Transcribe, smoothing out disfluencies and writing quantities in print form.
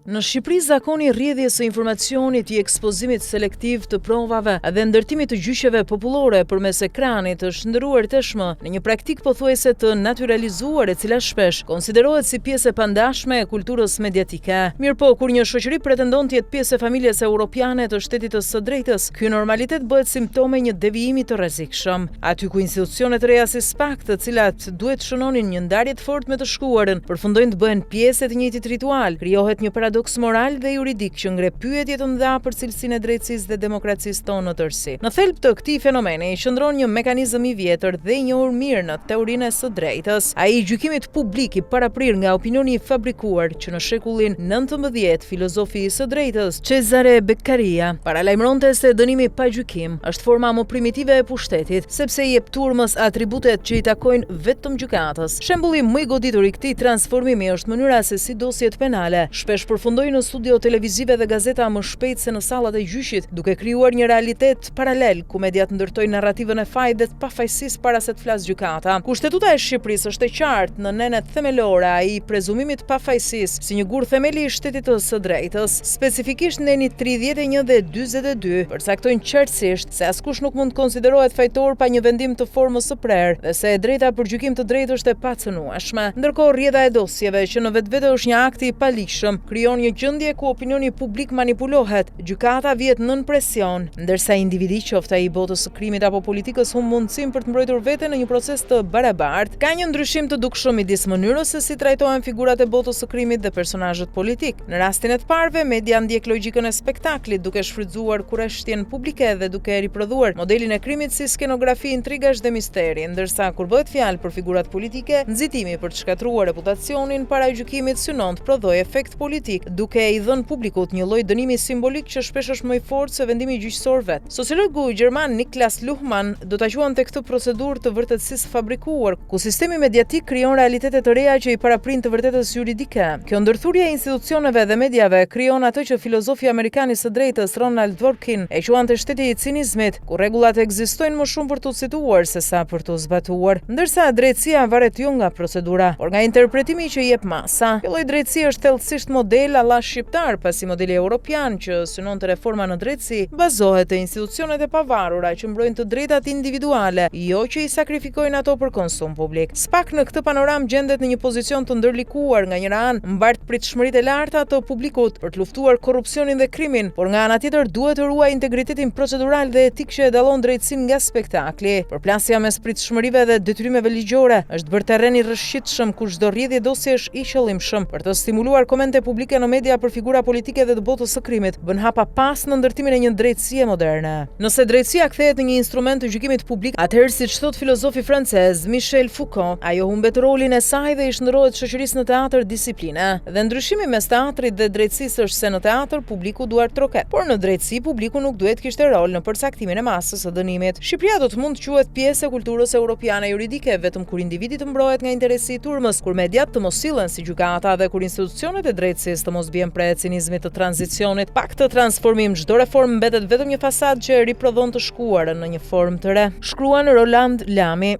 Në Shqipëri, zakoni rrjedhjes së informacionit i ekspozimit selektiv të provave dhe ndërtimit të gjyqeve popullore përmes ekranit është ndëruar tashmë në një praktikë pothuajse të natyralizuar, e cila shpesh konsiderohet si pjesë e pandashme e kulturës mediatike. Mirëpo, kur një shoqëri pretendon të jetë pjesë e familjes europiane të shtetit të së drejtës, ky normalitet bëhet simptome një devijimi të rrezikshëm. Aty ku institucionet reja si SPAK, të cilat duhet shënonin një ndarje të fortë me të shkuarën, përfundojnë të bëhen pjesë e të njëjtit ritual, krijohet një paradoks moral dhe juridik që ngre pyetje të mëdha për cilësinë e drejtësisë dhe demokracisë tonë në tërësi. Në thelb të këtij fenomeni qëndron një mekanizëm i vjetër dhe i njohur mirë në teorinë e së drejtës, ai i gjykimit publik i paraprir nga opinioni i fabrikuar që në shekullin 19 filozofi i së drejtës Cesare Beccaria paralajmëronte se dënimi pa gjykim është forma më primitive e pushtetit, sepse i jep turmës atributet që i takojnë vetëm gjykatës. Shembulli më i goditur i këtij transformimi është mënyra se si dosjet penale shpesh përfundojnë në studio televizive dhe gazeta më shpejt se në sallat e gjyqit, duke krijuar një realitet paralel ku mediat ndërtojnë narrativën e fajit dhe të pafajësisë para se të flasë gjykata. Kushtetuta e Shqipërisë është e qartë në nenet themelore ai prazumimit të pafajësisë si një gur themeli i shtetit të së drejtës. Specifikisht nenit 31 dhe 42 përcaktojnë qartësisht se askush nuk mund të konsiderohet fajtor pa një vendim të formës së prerë dhe se e drejta për gjykim të drejtë është e pacënueshme. Ndërkohë, rrjedha e dosjeve që në vetvete është një akt i paligjshëm, krijon një gjendje ku opinioni publik manipulohet, gjykata vjet nën presion, ndërsa individi, qoftë ai i botës së krimit apo politikës, humb mundësinë për të mbrojtur veten në një proces të barabartë. Ka një ndryshim të dukshëm midis mënyrës se si trajtohen figurat e botës së krimit dhe personazhet politik. Në rastin e të parëve, media ndjek logjikën e spektaklit, duke shfrytzuar kurreshtjen publike dhe duke riprodhuar modelin e krimit si skenografi intrigash dhe misteri, ndërsa kur bëhet fjalë për figurat politike, nxitimi për të shkatruar reputacionin para gjykimit synon të prodhojë efekt politik, duke i dhënë publikut një lloj dënimi simbolik që shpesh është më i fortë se vendimi gjyqësor vet. Sociologu gjerman Niklas Luhmann do ta quante këtë procedurë të vërtetësisë fabrikuar, ku sistemi mediatik krijon realitete të reja që i paraprin të vërtetës juridike. Kjo ndërthurje e institucioneve dhe mediave krijon atë që filozofi amerikan i së drejtës Ronald Dworkin e quante shteti i cinizmit, ku rregullat ekzistojnë më shumë për të cituar se sa për të zbatuar, ndërsa drejtësia varet jo nga procedura, por nga interpretimi që i jep masa. Kjo lloj drejtësie është thellësisht model alla shqiptar, pasi modeli europian që synonte reforma në drejtësi bazohet te institucionet e pavarura që mbrojnë të drejtat individuale, jo që i sakrifikojnë ato për konsum publik. SPAK në këtë panoram gjendet në një pozicion të ndërlikuar, nga njëra anë mbart pritshmëritë e larta të publikut për të luftuar korrupsionin dhe krimin, por nga ana tjetër duhet të ruajë integritetin procedural dhe etik që e dallon drejtësinë nga spektakli. Përplasja mes pritshmërive dhe detyrimeve ligjore është bërë terren i rrëshqitshëm ku çdo rrjedhje dosjesh i qëllimshëm për të stimuluar komente publike në media për figura politike dhe të botës së krimit, bën hapa pas në ndërtimin e një drejtësie moderne. Nëse drejtësia kthehet në një instrument të gjykimit publik, atëherë siç thot filozofi francez Michel Foucault, ajo humbet rolin e saj dhe i shndërrohet shoqërisë në teatër disipline. Dhe ndryshimi mes teatrit dhe drejtësisë është se në teatr publiku duart troket, por në drejtësi publiku nuk duhet kishte rol në përcaktimin e masës së dënimit. Shqipëria do të mund të quhet pjesë e kulturës europiane juridike vetëm kur individi të mbrohet nga interesi i turmës, kur mediat të mos sillen si gjykata dhe kur institucionet e drejtësisë të mos bien pre cinizmit të tranzicionit. Pa këtë transformim, çdo reformë mbetet vetëm një fasadë që riprodhon të shkuarën në një formë të re. Shkruan Roland Lami.